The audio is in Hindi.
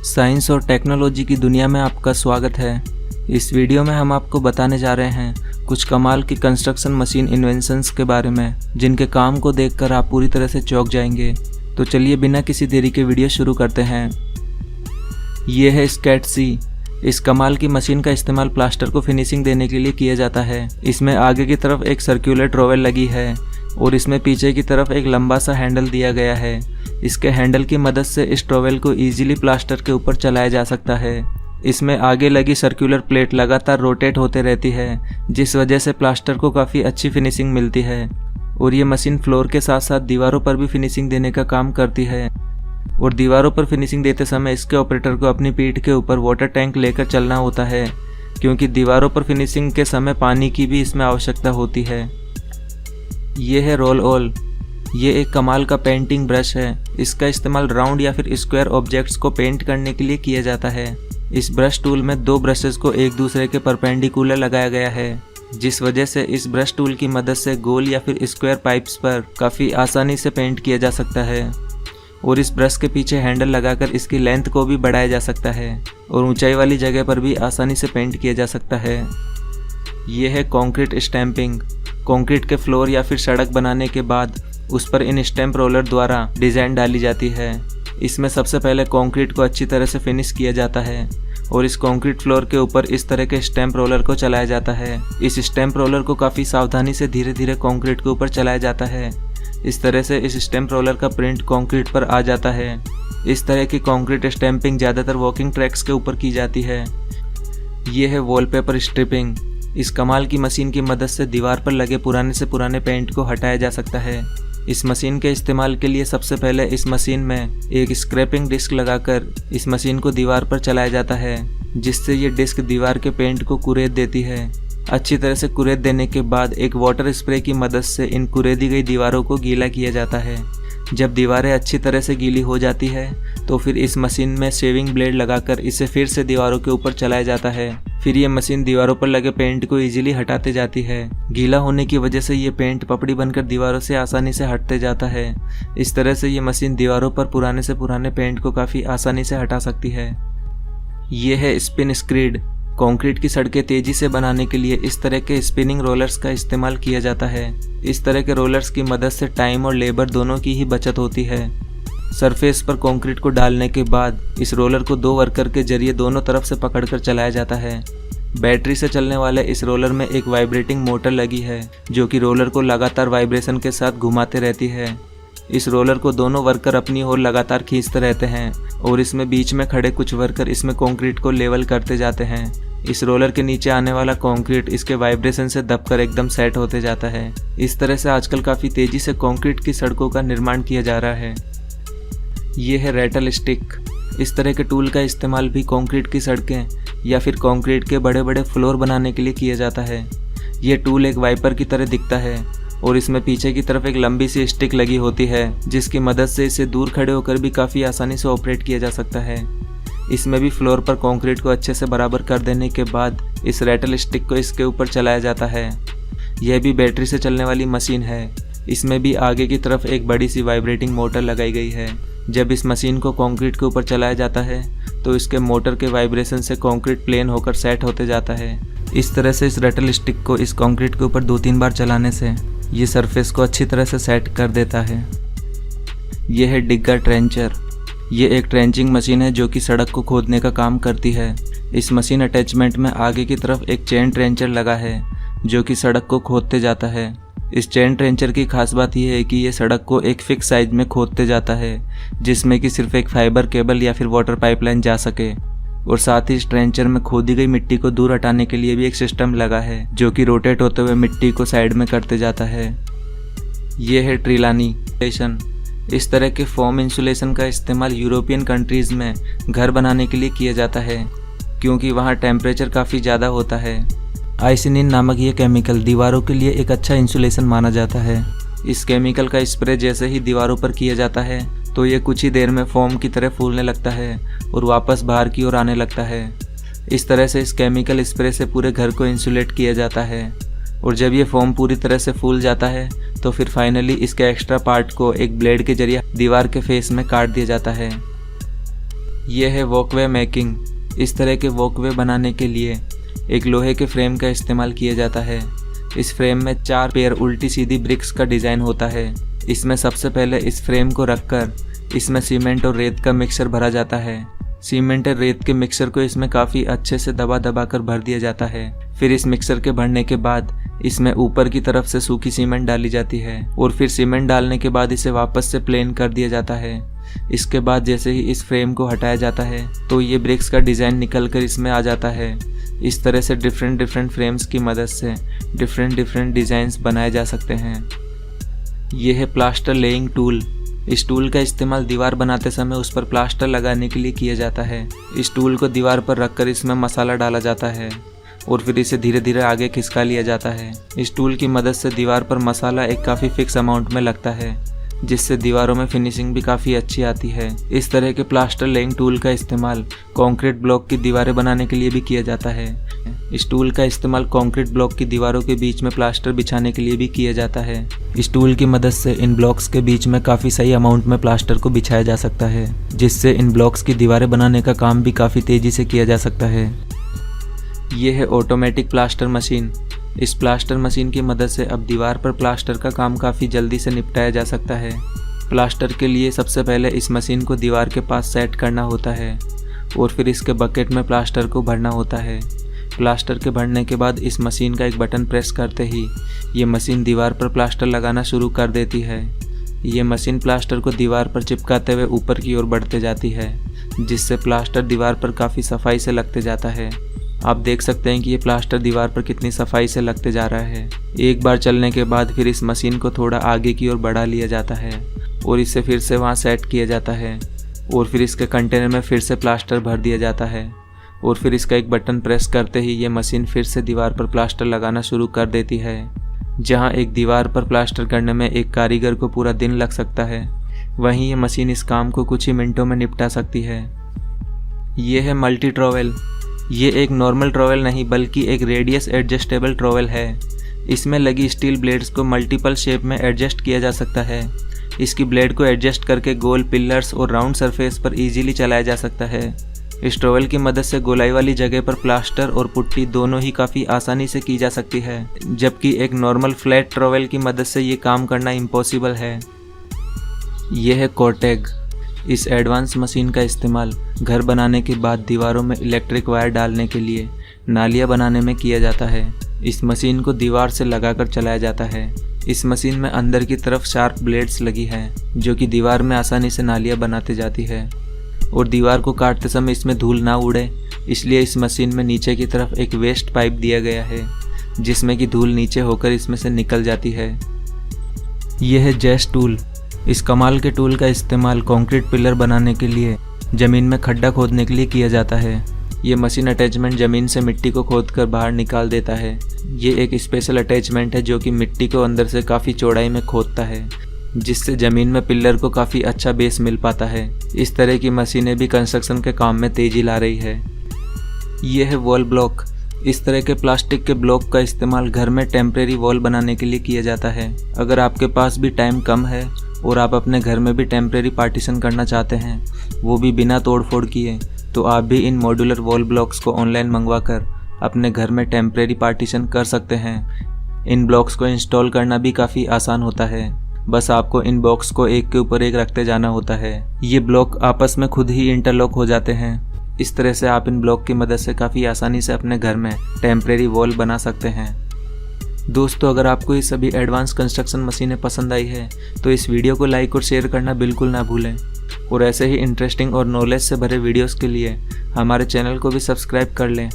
साइंस और टेक्नोलॉजी की दुनिया में आपका स्वागत है। इस वीडियो में हम आपको बताने जा रहे हैं कुछ कमाल की कंस्ट्रक्शन मशीन इन्वेंशंस के बारे में, जिनके काम को देखकर आप पूरी तरह से चौंक जाएंगे। तो चलिए बिना किसी देरी के वीडियो शुरू करते हैं। ये है स्केट-सी। इस कमाल की मशीन का इस्तेमाल प्लास्टर को फिनिशिंग देने के लिए किया जाता है। इसमें आगे की तरफ एक सर्कुलर ट्रॉवेल लगी है और इसमें पीछे की तरफ एक लंबा सा हैंडल दिया गया है। इसके हैंडल की मदद से इस ट्रॉवेल को इजीली प्लास्टर के ऊपर चलाया जा सकता है। इसमें आगे लगी सर्कुलर प्लेट लगातार रोटेट होते रहती है, जिस वजह से प्लास्टर को काफ़ी अच्छी फिनिशिंग मिलती है। और ये मशीन फ्लोर के साथ साथ दीवारों पर भी फिनिशिंग देने का काम करती है। और दीवारों पर फिनिशिंग देते समय इसके ऑपरेटर को अपनी पीठ के ऊपर वाटर टैंक लेकर चलना होता है, क्योंकि दीवारों पर फिनिशिंग के समय पानी की भी इसमें आवश्यकता होती है। ये है रोल ऑल। ये एक कमाल का पेंटिंग ब्रश है। इसका इस्तेमाल राउंड या फिर स्क्वायर ऑब्जेक्ट्स को पेंट करने के लिए किया जाता है। इस ब्रश टूल में दो ब्रशेस को एक दूसरे के परपेंडिकुलर लगाया गया है, जिस वजह से इस ब्रश टूल की मदद से गोल या फिर स्क्वायर पाइप्स पर काफ़ी आसानी से पेंट किया जा सकता है। और इस ब्रश के पीछे हैंडल लगाकर इसकी लेंथ को भी बढ़ाया जा सकता है और ऊंचाई वाली जगह पर भी आसानी से पेंट किया जा सकता है। ये है कंक्रीट स्टैंपिंग। कंक्रीट के फ्लोर या फिर सड़क बनाने के बाद उस पर इन स्टैंप रोलर द्वारा डिज़ाइन डाली जाती है। इसमें सबसे पहले कंक्रीट को अच्छी तरह से फिनिश किया जाता है और इस कंक्रीट फ्लोर के ऊपर इस तरह के स्टैंप रोलर को चलाया जाता है। इस स्टैंप रोलर को काफ़ी सावधानी से धीरे धीरे कंक्रीट के ऊपर चलाया जाता है। इस तरह से इस स्टैंप रोलर का प्रिंट कंक्रीट पर आ जाता है। इस तरह की कंक्रीट स्टैंपिंग ज़्यादातर वॉकिंग ट्रैक्स के ऊपर की जाती है। ये है वॉलपेपर स्ट्रिपिंग। इस कमाल की मशीन की मदद से दीवार पर लगे पुराने से पुराने पेंट को हटाया जा सकता है। इस मशीन के इस्तेमाल के लिए सबसे पहले इस मशीन में एक स्क्रैपिंग डिस्क लगाकर इस मशीन को दीवार पर चलाया जाता है, जिससे ये डिस्क दीवार के पेंट को कुरेद देती है। अच्छी तरह से कुरेद देने के बाद एक वाटर स्प्रे की मदद से इन कुरेदी गई दीवारों को गीला किया जाता है। जब दीवारें अच्छी तरह से गीली हो जाती है तो फिर इस मशीन में शेविंग ब्लेड लगाकर इसे फिर से दीवारों के ऊपर चलाया जाता है। फिर ये मशीन दीवारों पर लगे पेंट को इजीली हटाते जाती है। गीला होने की वजह से ये पेंट पपड़ी बनकर दीवारों से आसानी से हटते जाता है। इस तरह से ये मशीन दीवारों पर पुराने से पुराने पेंट को काफ़ी आसानी से हटा सकती है। ये है स्पिन स्क्रीड। कंक्रीट की सड़कें तेजी से बनाने के लिए इस तरह के स्पिनिंग रोलर्स का इस्तेमाल किया जाता है। इस तरह के रोलर्स की मदद से टाइम और लेबर दोनों की ही बचत होती है। सरफेस पर कंक्रीट को डालने के बाद इस रोलर को दो वर्कर के जरिए दोनों तरफ से पकड़कर चलाया जाता है। बैटरी से चलने वाले इस रोलर में एक वाइब्रेटिंग मोटर लगी है, जो कि रोलर को लगातार वाइब्रेशन के साथ घुमाते रहती है। इस रोलर को दोनों वर्कर अपनी ओर लगातार खींचते रहते हैं और इसमें बीच में खड़े कुछ वर्कर इसमें कंक्रीट को लेवल करते जाते हैं। इस रोलर के नीचे आने वाला कंक्रीट इसके वाइब्रेशन से दबकर एकदम सेट होते जाता है। इस तरह से आजकल काफ़ी तेज़ी से कंक्रीट की सड़कों का निर्माण किया जा रहा है। ये है रेटल स्टिक। इस तरह के टूल का इस्तेमाल भी कंक्रीट की सड़कें या फिर कंक्रीट के बड़े बड़े फ्लोर बनाने के लिए किया जाता है। ये टूल एक वाइपर की तरह दिखता है और इसमें पीछे की तरफ एक लंबी सी स्टिक लगी होती है, जिसकी मदद से इसे दूर खड़े होकर भी काफ़ी आसानी से ऑपरेट किया जा सकता है। इसमें भी फ्लोर पर कंक्रीट को अच्छे से बराबर कर देने के बाद इस रेटल स्टिक को इसके ऊपर चलाया जाता है। यह भी बैटरी से चलने वाली मशीन है। इसमें भी आगे की तरफ एक बड़ी सी वाइब्रेटिंग मोटर लगाई गई है। जब इस मशीन को कंक्रीट के ऊपर चलाया जाता है तो इसके मोटर के वाइब्रेशन से कंक्रीट प्लेन होकर सेट होते जाता है। इस तरह से इस रेटल स्टिक को इस कंक्रीट के ऊपर 2-3 बार चलाने से ये सरफेस को अच्छी तरह से सेट कर देता है। यह है डिगर ट्रेंचर। ये एक ट्रेंचिंग मशीन है जो कि सड़क को खोदने का काम करती है। इस मशीन अटैचमेंट में आगे की तरफ एक चेन ट्रेंचर लगा है, जो कि सड़क को खोदते जाता है। इस चेन ट्रेंचर की खास बात यह है कि ये सड़क को एक फिक्स साइज में खोदते जाता है, जिसमें कि सिर्फ एक फाइबर केबल या फिर वाटर पाइपलाइन जा सके। और साथ ही इस ट्रेंचर में खोदी गई मिट्टी को दूर हटाने के लिए भी एक सिस्टम लगा है, जो कि रोटेट होते हुए मिट्टी को साइड में करते जाता है। ये है ट्रिलानी। इस तरह के फोम इंसुलेशन का इस्तेमाल यूरोपियन कंट्रीज़ में घर बनाने के लिए किया जाता है, क्योंकि वहाँ टेम्परेचर काफ़ी ज़्यादा होता है। आइसिनिन नामक ये केमिकल दीवारों के लिए एक अच्छा इंसुलेशन माना जाता है। इस केमिकल का स्प्रे जैसे ही दीवारों पर किया जाता है तो ये कुछ ही देर में फोम की तरह फूलने लगता है और वापस बाहर की ओर आने लगता है। इस तरह से इस केमिकल स्प्रे से पूरे घर को इंसुलेट किया जाता है और जब ये फोम पूरी तरह से फूल जाता है तो फिर फाइनली इसके एक्स्ट्रा पार्ट को एक ब्लेड के जरिए दीवार के फेस में काट दिया जाता है। यह है वॉकवे मेकिंग। इस तरह के वॉकवे बनाने के लिए एक लोहे के फ्रेम का इस्तेमाल किया जाता है। इस फ्रेम में 4 पेयर उल्टी सीधी ब्रिक्स का डिज़ाइन होता है। इसमें सबसे पहले इस फ्रेम को रखकर इसमें सीमेंट और रेत का मिक्सचर भरा जाता है। सीमेंट और रेत के मिक्सचर को इसमें काफ़ी अच्छे से दबा कर भर दिया जाता है। फिर इस मिक्सचर के भरने के बाद इसमें ऊपर की तरफ से सूखी सीमेंट डाली जाती है और फिर सीमेंट डालने के बाद इसे वापस से प्लेन कर दिया जाता है। इसके बाद जैसे ही इस फ्रेम को हटाया जाता है तो ये ब्रिक्स का डिज़ाइन निकल कर इसमें आ जाता है। इस तरह से डिफरेंट फ्रेम्स की मदद से डिफरेंट डिज़ाइंस बनाए जा सकते हैं। यह है प्लास्टर लेइंग टूल। इस टूल का इस्तेमाल दीवार बनाते समय उस पर प्लास्टर लगाने के लिए किया जाता है। इस टूल को दीवार पर रखकर इसमें मसाला डाला जाता है और फिर इसे धीरे धीरे आगे खिसका लिया जाता है। इस टूल की मदद से दीवार पर मसाला एक काफ़ी फिक्स अमाउंट में लगता है, जिससे दीवारों में फिनिशिंग भी काफ़ी अच्छी आती है। इस तरह के प्लास्टर लेइंग टूल का इस्तेमाल कंक्रीट ब्लॉक की दीवारें बनाने के लिए भी किया जाता है। इस टूल का इस्तेमाल कंक्रीट ब्लॉक की दीवारों के बीच में प्लास्टर बिछाने के लिए भी किया जाता है। इस टूल की मदद से इन ब्लॉक्स के बीच में काफ़ी सही अमाउंट में प्लास्टर को बिछाया जा सकता है, जिससे इन ब्लॉक्स की दीवारें बनाने का काम भी काफ़ी तेज़ी से किया जा सकता है। ये है ऑटोमेटिक प्लास्टर मशीन। इस प्लास्टर मशीन की मदद से अब दीवार पर प्लास्टर का काम काफ़ी जल्दी से निपटाया जा सकता है। प्लास्टर के लिए सबसे पहले इस मशीन को दीवार के पास सेट करना होता है और फिर इसके बकेट में प्लास्टर को भरना होता है। प्लास्टर के भरने के बाद इस मशीन का एक बटन प्रेस करते ही ये मशीन दीवार पर प्लास्टर लगाना शुरू कर देती है। ये मशीन प्लास्टर को दीवार पर चिपकाते हुए ऊपर की ओर बढ़ते जाती है, जिससे प्लास्टर दीवार पर काफ़ी सफाई से लगते जाता है। आप देख सकते हैं कि ये प्लास्टर दीवार पर कितनी सफाई से लगते जा रहा है। एक बार चलने के बाद फिर इस मशीन को थोड़ा आगे की ओर बढ़ा लिया जाता है और इसे फिर से वहाँ सेट किया जाता है और फिर इसके कंटेनर में फिर से प्लास्टर भर दिया जाता है और फिर इसका एक बटन प्रेस करते ही ये मशीन फिर से दीवार पर प्लास्टर लगाना शुरू कर देती है। जहाँ एक दीवार पर प्लास्टर करने में एक कारीगर को पूरा दिन लग सकता है, वहीं ये मशीन इस काम को कुछ ही मिनटों में निपटा सकती है। ये है मल्टी ट्रॉवेल। ये एक नॉर्मल ट्रॉवेल नहीं बल्कि एक रेडियस एडजस्टेबल ट्रॉवेल है। इसमें लगी स्टील ब्लेड्स को मल्टीपल शेप में एडजस्ट किया जा सकता है। इसकी ब्लेड को एडजस्ट करके गोल पिलर्स और राउंड सरफेस पर इजीली चलाया जा सकता है। इस ट्रॉवेल की मदद से गोलाई वाली जगह पर प्लास्टर और पुट्टी दोनों ही काफ़ी आसानी से की जा सकती है, जबकि एक नॉर्मल फ्लैट ट्रॉवेल की मदद से ये काम करना इम्पॉसिबल है। यह है कॉर्टेग। इस एडवांस मशीन का इस्तेमाल घर बनाने के बाद दीवारों में इलेक्ट्रिक वायर डालने के लिए नालियाँ बनाने में किया जाता है। इस मशीन को दीवार से लगाकर चलाया जाता है। इस मशीन में अंदर की तरफ शार्प ब्लेड्स लगी हैं, जो कि दीवार में आसानी से नालियाँ बनाते जाती है और दीवार को काटते समय इसमें धूल ना उड़े, इसलिए इस मशीन में नीचे की तरफ एक वेस्ट पाइप दिया गया है, जिसमें कि धूल नीचे होकर इसमें से निकल जाती है। यह है जैस टूल। इस कमाल के टूल का इस्तेमाल कंक्रीट पिलर बनाने के लिए ज़मीन में खड्डा खोदने के लिए किया जाता है। ये मशीन अटैचमेंट ज़मीन से मिट्टी को खोदकर बाहर निकाल देता है। ये एक स्पेशल अटैचमेंट है जो कि मिट्टी को अंदर से काफ़ी चौड़ाई में खोदता है, जिससे ज़मीन में पिलर को काफ़ी अच्छा बेस मिल पाता है। इस तरह की मशीनें भी कंस्ट्रक्शन के काम में तेज़ी ला रही है। ये है वॉल ब्लॉक। इस तरह के प्लास्टिक के ब्लॉक का इस्तेमाल घर में टेम्परेरी वॉल बनाने के लिए किया जाता है। अगर आपके पास भी टाइम कम है और आप अपने घर में भी टेम्परेरी पार्टीशन करना चाहते हैं, वो भी बिना तोड़फोड़ किए, तो आप भी इन मॉड्यूलर वॉल ब्लॉक्स को ऑनलाइन मंगवाकर अपने घर में टेम्परेरी पार्टीशन कर सकते हैं। इन ब्लॉक्स को इंस्टॉल करना भी काफ़ी आसान होता है। बस आपको इन बॉक्स को एक के ऊपर एक रखते जाना होता है। ये ब्लॉक आपस में खुद ही इंटरलॉक हो जाते हैं। इस तरह से आप इन ब्लॉक की मदद से काफ़ी आसानी से अपने घर में टेम्परेरी वॉल बना सकते हैं। दोस्तों, अगर आपको ये सभी एडवांस कंस्ट्रक्शन मशीनें पसंद आई है तो इस वीडियो को लाइक और शेयर करना बिल्कुल ना भूलें और ऐसे ही इंटरेस्टिंग और नॉलेज से भरे वीडियोस के लिए हमारे चैनल को भी सब्सक्राइब कर लें।